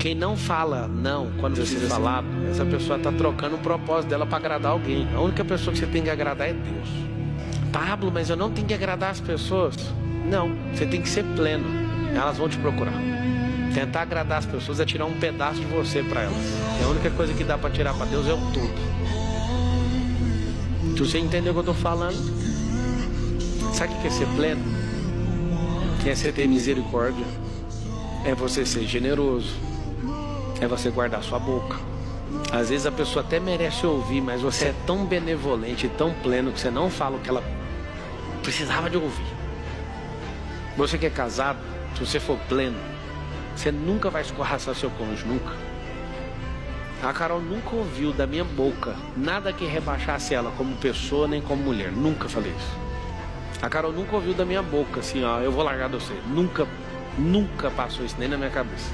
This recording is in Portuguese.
Quem não fala não quando você é falado, essa pessoa está trocando o propósito dela para agradar alguém. A única pessoa que você tem que agradar é Deus. Pablo, mas eu não tenho que agradar as pessoas. Não, você tem que ser pleno. Elas vão te procurar. Tentar agradar as pessoas é tirar um pedaço de você para elas. E a única coisa que dá para tirar para Deus é o todo. Se você entender o que eu estou falando, sabe o que é ser pleno? Que é você ter misericórdia. É você ser generoso. É você guardar sua boca. Às vezes a pessoa até merece ouvir, mas você é tão benevolente e tão pleno que você não fala o que ela precisava de ouvir. Você que é casado, se você for pleno, você nunca vai escorraçar seu cônjuge, nunca. A Carol nunca ouviu da minha boca nada que rebaixasse ela como pessoa nem como mulher. Nunca falei isso. A Carol nunca ouviu da minha boca assim, ó, eu vou largar de você. Nunca passou isso nem na minha cabeça.